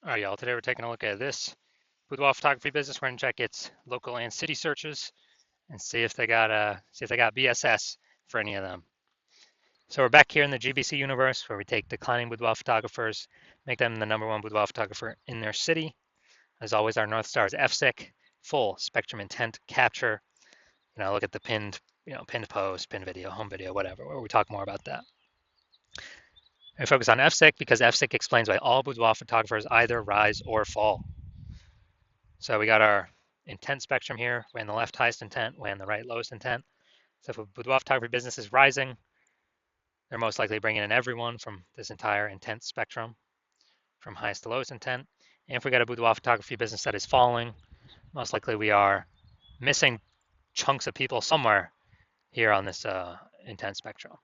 All right, y'all. Today we're taking a look at this boudoir photography business. We're gonna check its local and city searches and see if they got BSS for any of them. So we're back here in the GBC universe where we take declining boudoir photographers, make them the number one boudoir photographer in their city. As always, our North Star is FSIC, full spectrum intent capture. Look at the pinned post, pinned video, home video, whatever, where we talk more about that. We focus on FSIC because FSIC explains why all boudoir photographers either rise or fall. So we got our intent spectrum here, way on the left highest intent, way on the right lowest intent. So if a boudoir photography business is rising, they're most likely bringing in everyone from this entire intent spectrum, from highest to lowest intent. And if we got a boudoir photography business that is falling, most likely we are missing chunks of people somewhere here on this intent spectrum.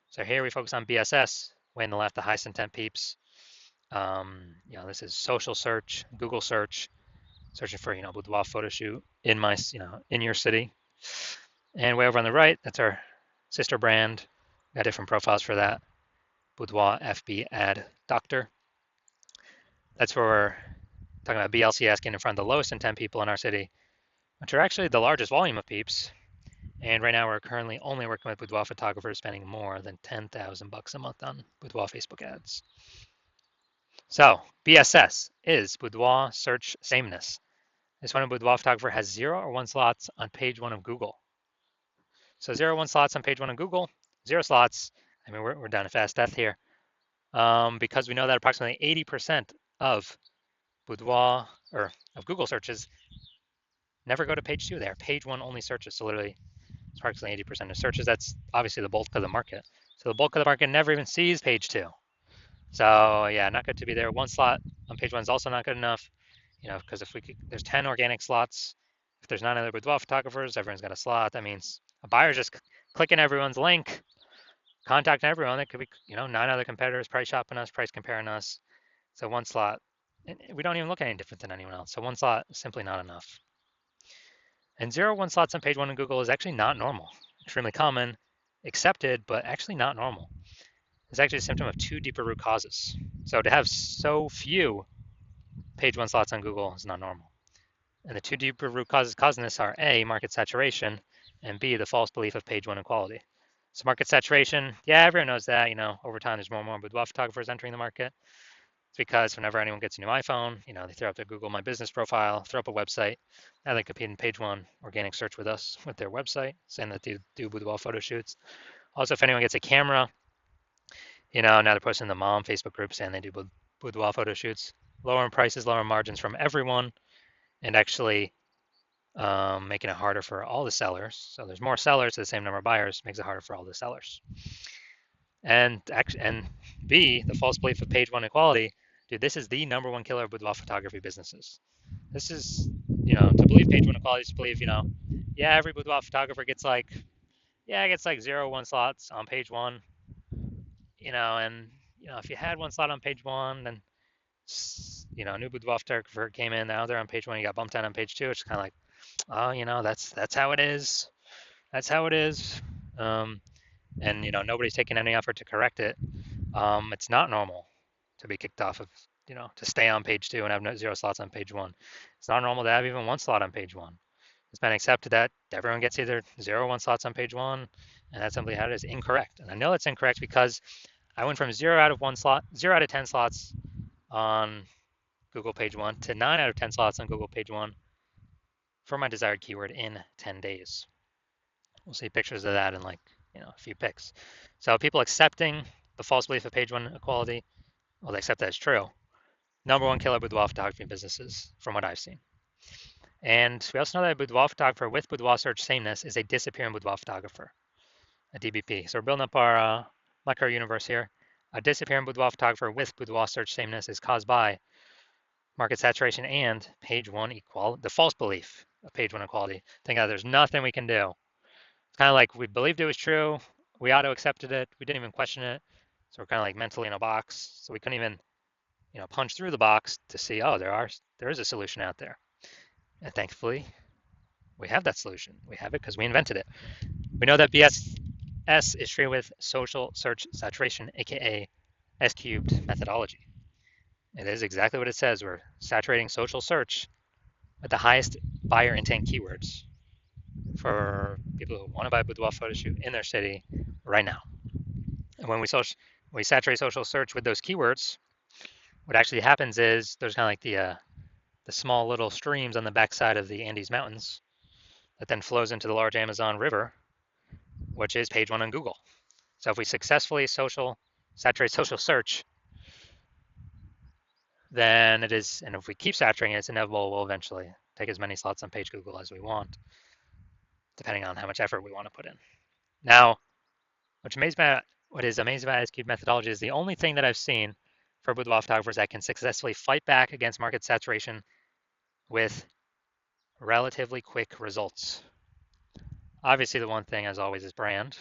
So here we focus on BSS, way on the left, the highest intent peeps. This is social search, Google search, searching for boudoir photo shoot in in your city. And way over on the right, that's our sister brand. Got different profiles for that. Boudoir FB ad doctor. That's where we're talking about BLCS getting in front of the lowest intent people in our city, which are actually the largest volume of peeps. And right now we're currently only working with boudoir photographers spending more than $10,000 a month on boudoir Facebook ads. So BSS is boudoir search sameness. This one, a boudoir photographer has 0 or 1 slots on page 1 of Google. So 0 or 1 slots on page 1 of Google, 0 slots. I mean, we're down to fast death here, because we know that approximately 80% of boudoir or of Google searches never go to page 2. They're page 1 only searches. So literally, it's approximately 80% of searches. That's obviously the bulk of the market. So the bulk of the market never even sees page 2. So yeah, not good to be there. 1 slot on page 1 is also not good enough. Because there's 10 organic slots. If there's 9 other boudoir photographers, everyone's got a slot. That means a buyer's just clicking everyone's link, contacting everyone. It could be, 9 other competitors price shopping us, price comparing us. So 1 slot, and we don't even look any different than anyone else. So 1 slot is simply not enough. And 0 1 slots on page 1 in Google is actually not normal. Extremely common, accepted, but actually not normal. It's actually a symptom of 2 deeper root causes. So to have so few page 1 slots on Google is not normal. And the 2 deeper root causes causing this are A, market saturation, and B, the false belief of page 1 equality. So market saturation, yeah, everyone knows that. Over time there's more and more boudoir photographers entering the market. It's because whenever anyone gets a new iPhone, they throw up their Google My Business profile, throw up a website. Now they compete in page 1 organic search with us with their website, saying that they do boudoir photo shoots. Also, if anyone gets a camera, now they're posting in the mom Facebook group saying they do boudoir photo shoots. Lowering prices, lowering margins from everyone, and actually making it harder for all the sellers. So there's more sellers to the same number of buyers, makes it harder for all the sellers. And B, the false belief of page 1 equality. Dude, this is the number 1 killer of boudoir photography businesses. This is, to believe page 1 equality is to believe, yeah, every boudoir photographer gets like 0 1 slots on page 1, and if you had 1 slot on page 1, then a new boudoir photographer came in, now they're on page 1, you got bumped down on page 2. It's kind of like, oh, that's how it is. That's how it is. And nobody's taking any effort to correct it. It's not normal to be kicked off of, to stay on page 2 and have 0 slots on page 1. It's not normal to have even 1 slot on page 1. It's been accepted that everyone gets either 0 or 1 slots on page 1, and that's simply how it is. Incorrect. And I know it's incorrect because I went from 0 out of 1 slot, 0 out of 10 slots on Google page 1 to 9 out of 10 slots on Google page 1 for my desired keyword in 10 days. We'll see pictures of that in a few pics. So people accepting the false belief of page 1 equality, well, they accept that it's true. Number 1 killer boudoir photography businesses from what I've seen. And we also know that a boudoir photographer with boudoir search sameness is a disappearing boudoir photographer, a DBP. So we're building up our micro universe here. A disappearing boudoir photographer with boudoir search sameness is caused by market saturation and page 1 equality, the false belief of page 1 equality. Think that there's nothing we can do. It's kind of like we believed it was true, we auto accepted it, we didn't even question it. So we're kind of like mentally in a box. So we couldn't even, punch through the box to see, oh, there is a solution out there. And thankfully, we have that solution. We have it because we invented it. We know that BSS is treated with social search saturation, aka S cubed methodology. It is exactly what it says. We're saturating social search with the highest buyer intent keywords for people who want to buy a boudoir photo shoot in their city right now. And when we saturate social search with those keywords, what actually happens is there's kind of like the small little streams on the backside of the Andes Mountains that then flows into the large Amazon River, which is page one on Google. So if we successfully saturate social search, then it is, and if we keep saturating it, it's inevitable we'll eventually take as many slots on page Google as we want, depending on how much effort we want to put in. Now, what is amazing about SQ methodology is the only thing that I've seen for boudoir photographers that can successfully fight back against market saturation with relatively quick results. Obviously, the one thing, as always, is brand.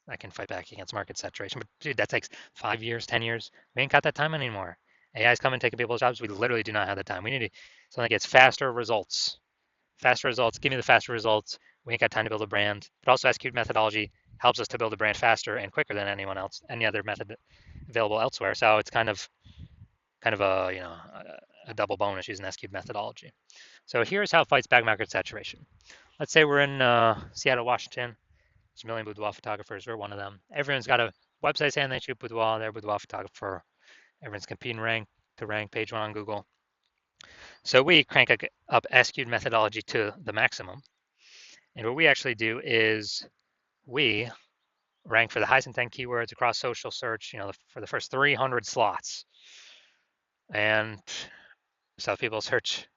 I can fight back against market saturation, but dude, that takes 5 years, 10 years. We ain't got that time anymore. AI is coming, taking people's jobs. We literally do not have the time. We need something that gets faster results. Faster results. Give me the faster results. We ain't got time to build a brand. But also, SQ methodology helps us to build a brand faster and quicker than anyone else, any other method available elsewhere. So it's kind of a a double bonus using SQ methodology. So here's how it fights back market saturation. Let's say we're in Seattle, Washington. There's a million boudoir photographers. We're one of them. Everyone's got a website saying they shoot boudoir. They're a boudoir photographer. Everyone's competing to rank page one on Google. So we crank up SQ'd methodology to the maximum. And what we actually do is we rank for the highest intent keywords across social search, for the first 300 slots. And so if people search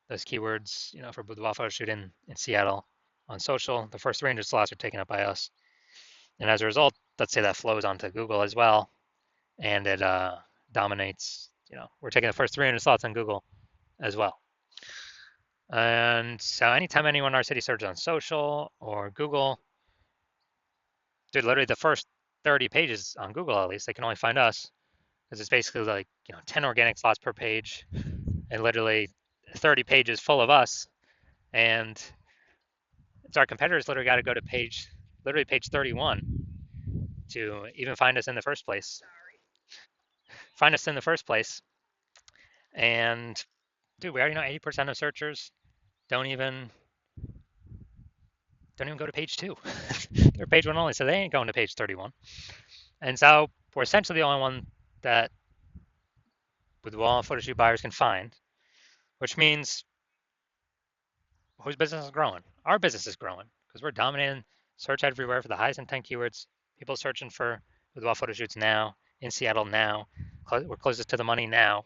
those keywords, for boudoir photo shoot in Seattle on social, the first 300 slots are taken up by us. And as a result, let's say that flows onto Google as well, and it dominates. We're taking the first 300 slots on Google as well. And so anytime anyone in our city searches on social or Google, dude, literally the first 30 pages on Google, at least, they can only find us because it's basically like 10 organic slots per page, and literally 30 pages full of us. And it's our competitors literally got to go to page 31 to even find us in the first place. And dude, we already know 80% of searchers don't even go to page two. They're page one only, so they ain't going to page 31. And so we're essentially the only one that boudoir photo shoot buyers can find, which means whose business is growing? Our business is growing because we're dominating search everywhere for the highest intent keywords. People searching for boudoir photo shoots now in Seattle now. We're closest to the money now,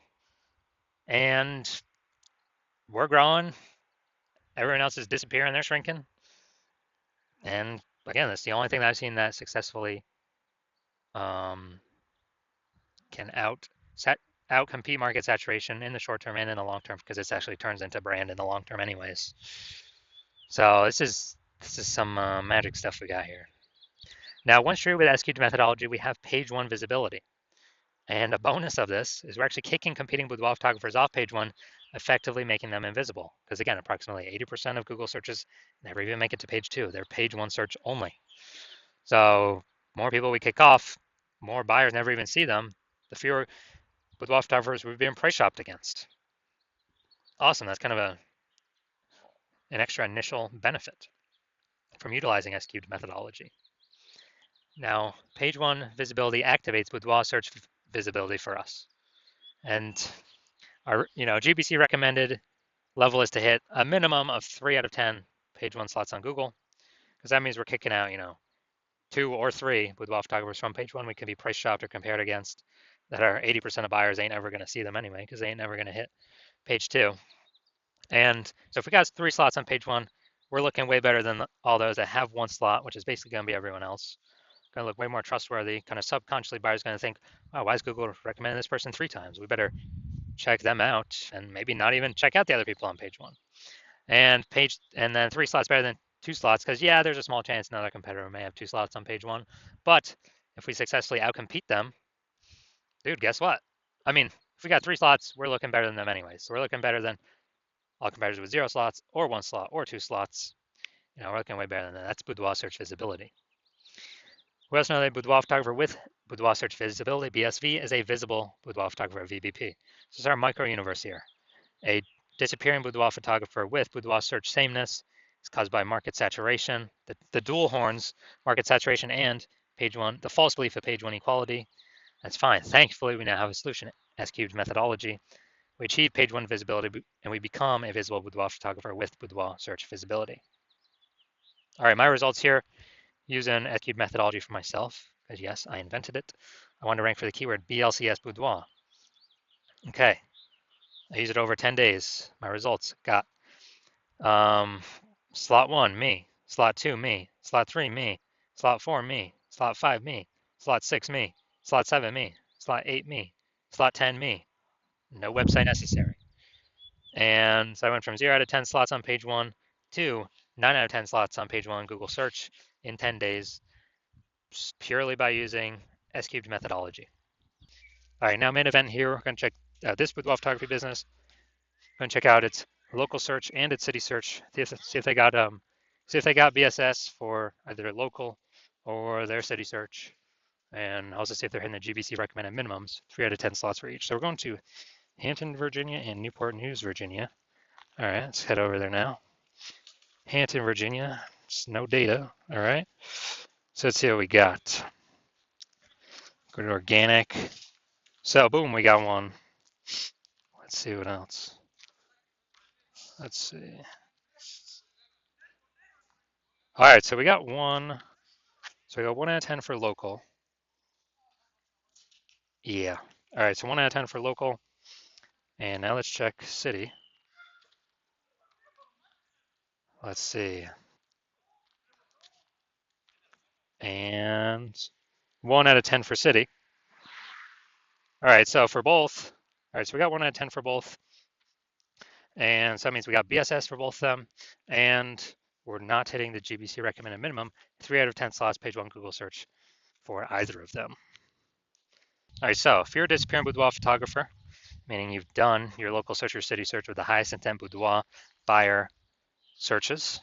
and we're growing. Everyone else is disappearing. They're shrinking. And again, that's the only thing that I've seen that successfully can outcompete market saturation in the short term and in the long term, because it actually turns into brand in the long term anyways. So this is some magic stuff we got here. Now, once you're with SQ methodology, we have page one visibility. And a bonus of this is we're actually kicking competing boudoir photographers off page one, effectively making them invisible. Because again, approximately 80% of Google searches never even make it to page two. They're page one search only. So more people we kick off, more buyers never even see them, the fewer boudoir photographers we've been price shopped against. Awesome. That's kind of an extra initial benefit from utilizing SQ methodology. Now, page one visibility activates boudoir search visibility for us. And our GBC recommended level is to hit a minimum of 3 out of 10 page one slots on Google, because that means we're kicking out 2 or 3 boudoir photographers from page one we can be price shopped or compared against, that are 80% of buyers ain't ever going to see them anyway, because they ain't never going to hit page two. And so if we got 3 slots on page one, we're looking way better than all those that have 1 slot, which is basically going to be everyone else. Going to look way more trustworthy. Kind of subconsciously, buyers going to think, oh, why is Google recommending this person 3 times? We better check them out, and maybe not even check out the other people on page one. And then 3 slots better than 2 slots, because yeah, there's a small chance another competitor may have 2 slots on page one. But if we successfully outcompete them, dude, guess what? I mean, if we got 3 slots, we're looking better than them anyway. So we're looking better than all competitors with 0 slots or 1 slot or 2 slots. We're looking way better than that. That's boudoir search visibility. We also know that boudoir photographer with boudoir search visibility, BSV, is a visible boudoir photographer, VBP. So this is our micro universe here. A disappearing boudoir photographer with boudoir search sameness is caused by market saturation, the dual horns, market saturation, and page one, the false belief of page one equality. That's fine. Thankfully, we now have a solution. S-cubed methodology. We achieve page one visibility, and we become a visible boudoir photographer with boudoir search visibility. All right, my results here using S-cubed methodology for myself, because yes, I invented it. I want to rank for the keyword BLCS boudoir. Okay, I used it over 10 days. My results got slot 1, me. Slot 2, me. Slot 3, me. Slot 4, me. Slot 5, me. Slot 6, me. Slot 7, me. Slot 8, me. Slot 10, me. No website necessary. And so I went from 0 out of 10 slots on page 1 to 9 out of 10 slots on page 1 Google search in 10 days, purely by using S-cubed methodology. All right, now main event here, we're going to check this boudoir photography business. We're going to check out its local search and its city search. See if they got BSS for either local or their city search, and also see if they're hitting the GBC recommended minimums, 3 out of 10 slots for each. So we're going to Hampton, Virginia, and Newport News, Virginia. All right, let's head over there now. Hampton, Virginia, it's no data. All right, so let's see what we got. Go to organic. So boom, we got one. Let's see what else. Let's see. All right, so we got one. So we got 1 out of 10 for local. Yeah. All right, so 1 out of 10 for local. And now let's check city. Let's see. And 1 out of 10 for city. All right, so for both. All right, so we got 1 out of 10 for both. And so that means we got BSS for both of them. And we're not hitting the GBC recommended minimum. 3 out of 10 slots, page 1 Google search for either of them. All right, so if you're a disappearing boudoir photographer, meaning you've done your local search or city search with the highest intent boudoir buyer searches,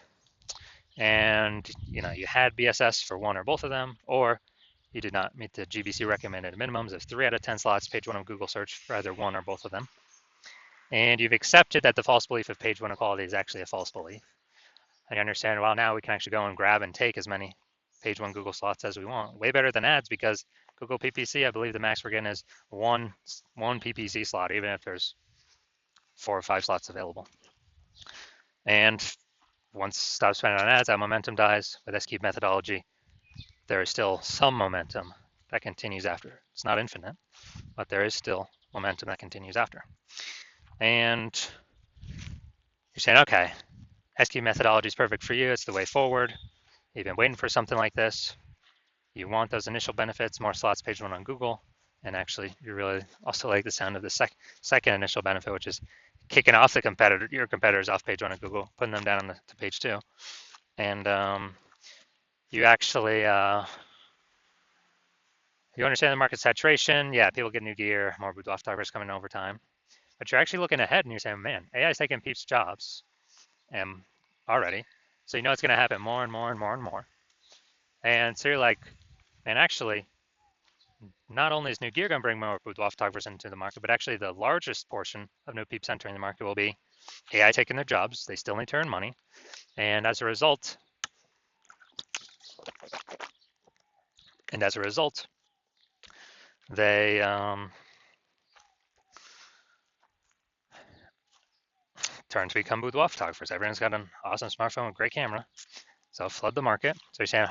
and you had BSS for one or both of them, or you did not meet the GBC recommended minimums of 3 out of 10 slots, page 1 of Google search for either one or both of them, and you've accepted that the false belief of page 1 equality is actually a false belief, and you understand, well, now we can actually go and grab and take as many page 1 Google slots as we want. Way better than ads, because Google PPC, I believe the max we're getting is one PPC slot, even if there's 4 or 5 slots available. And once stop spending on ads, that momentum dies. With S-cubed methodology, there is still some momentum that continues after. It's not infinite, but there is still momentum that continues after. And you're saying, okay, S-cubed methodology is perfect for you. It's the way forward. You've been waiting for something like this. You want those initial benefits, more slots, page 1 on Google. And actually, you really also like the sound of the second initial benefit, which is kicking off your competitors off page 1 of Google, putting them down to page 2. And you actually, you understand the market saturation. Yeah, people get new gear, more boudoir photographers coming over time. But you're actually looking ahead and you're saying, man, AI is taking people's jobs already. So you know it's going to happen more and more and more and more. And so you're like, man, actually, not only is new gear going to bring more boudoir photographers into the market, but actually the largest portion of new peeps entering the market will be AI taking their jobs. They still need to earn money. And as a result, they turn to become boudoir photographers. Everyone's got an awesome smartphone with great camera, so flood the market. So you're saying,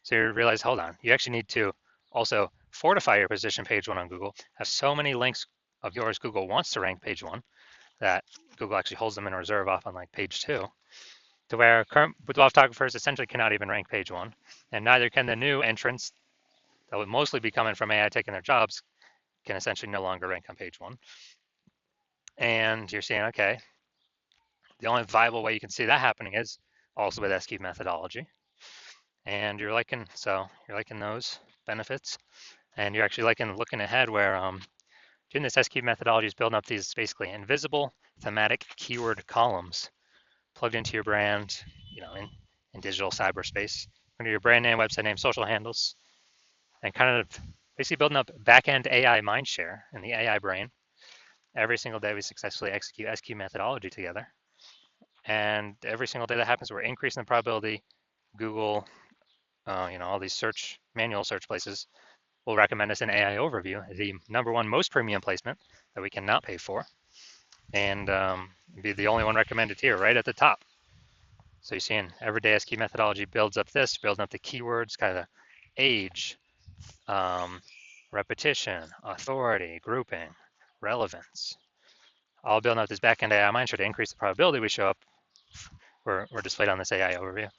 so you realize, hold on, you actually need to also fortify your position page 1 on Google. Have so many links of yours Google wants to rank page 1 that Google actually holds them in reserve off on like page 2, to where current boudoir photographers essentially cannot even rank page 1, and neither can the new entrants that would mostly be coming from AI taking their jobs, can essentially no longer rank on page 1. And you're saying, okay, the only viable way you can see that happening is also with S-cubed methodology. And you're liking those benefits. And you're actually looking ahead where doing this S-cubed methodology is building up these basically invisible thematic keyword columns plugged into your brand, in digital cyberspace. under your brand name, website name, social handles, and kind of basically building up back-end AI mindshare in the AI brain. Every single day we successfully execute SQ methodology together. And every single day that happens, we're increasing the probability Google, all these manual search places will recommend us an AI overview, the #1 most premium placement that we cannot pay for, and be the only one recommended here, right at the top. So you're seeing everyday SQ methodology builds up this, building up the keywords, kind of age, repetition, authority, grouping, relevance, all building up this backend AI mindshare to increase the probability we show up. We're displayed on this AI overview,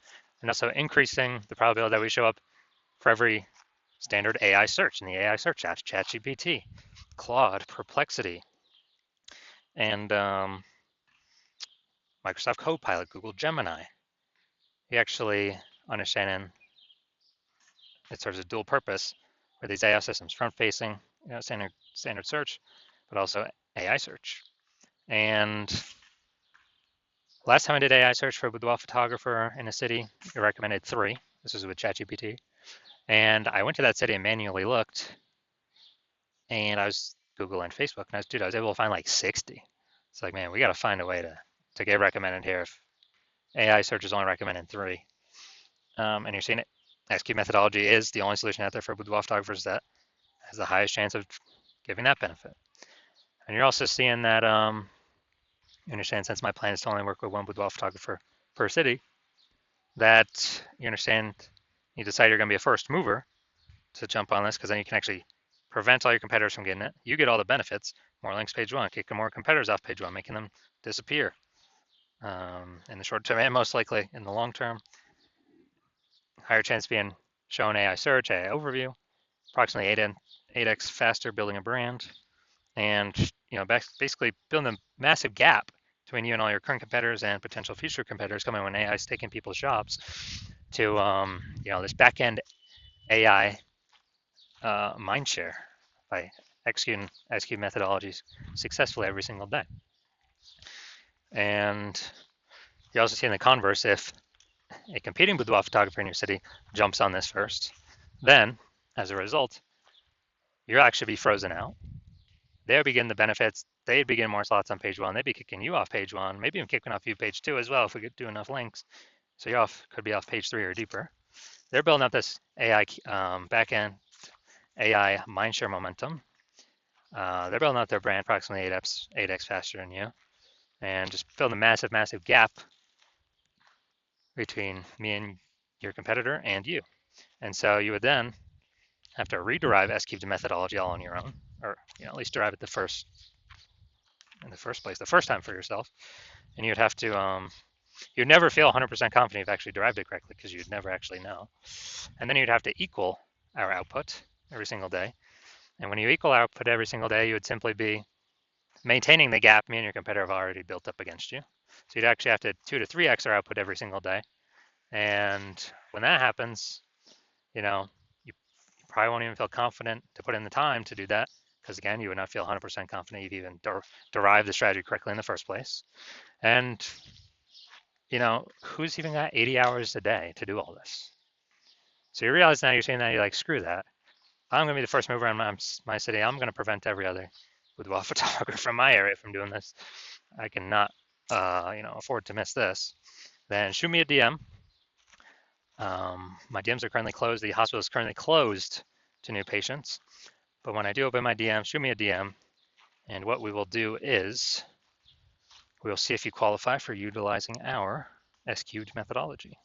and also increasing the probability that we show up for every standard AI search in the AI search apps, ChatGPT, Claude, Perplexity, and Microsoft Copilot, Google Gemini. You actually understanding it serves a dual purpose for these AI systems, front-facing, standard search, but also AI search. And last time I did AI search for a boudoir photographer in a city, it recommended 3. This was with ChatGPT. And I went to that city and manually looked, and I was Google and Facebook, and I was able to find like 60. It's like, man, we got to find a way to get recommended here if AI search is only recommending 3. And you're seeing it. SQ methodology is the only solution out there for boudoir photographers that has the highest chance of giving that benefit. And you're also seeing that, you understand, since my plan is to only work with one boudoir photographer per city, that you understand you decide you're going to be a first mover to jump on this, because then you can actually prevent all your competitors from getting it. You get all the benefits, more links page 1, kicking more competitors off page 1, making them disappear in the short term, and most likely in the long term. Higher chance of being shown AI search, AI overview, approximately 8x faster building a brand, and basically building a massive gap between you and all your current competitors and potential future competitors coming when AI is taking people's jobs to this back-end AI mindshare by executing SQ methodologies successfully every single day. And you also see in the converse, if a competing boudoir photographer in your city jumps on this first, then as a result, you'll actually be frozen out. They'll begin the benefits. They'd begin more slots on page 1. They'd be kicking you off page 1, maybe even kicking off you page 2 as well if we could do enough links. So you could be off page 3 or deeper. They're building up this AI backend AI mindshare momentum. They're building up their brand approximately 8x faster than you, and just building a massive, massive gap between me and your competitor and you. And so you would then have to rederive SQ methodology all on your own, or at least derive it in the first place, the first time for yourself. And you'd have to, you'd never feel 100% confident you've actually derived it correctly, because you'd never actually know. And then you'd have to equal our output every single day. And when you equal output every single day, you would simply be maintaining the gap me and your competitor have already built up against you. So you'd actually have to 2 to 3x our output every single day. And when that happens, you probably won't even feel confident to put in the time to do that, because again, you would not feel 100% confident you've even derived the strategy correctly in the first place. And who's even got 80 hours a day to do all this? So you realize now, you're saying that you're like, screw that. I'm going to be the first mover in my city. I'm going to prevent every other boudoir photographer from my area from doing this. I cannot, afford to miss this. Then shoot me a DM. My DMs are currently closed. The hospital is currently closed to new patients. But when I do open my DM, shoot me a DM. And what we will do is we'll see if you qualify for utilizing our SQ methodology.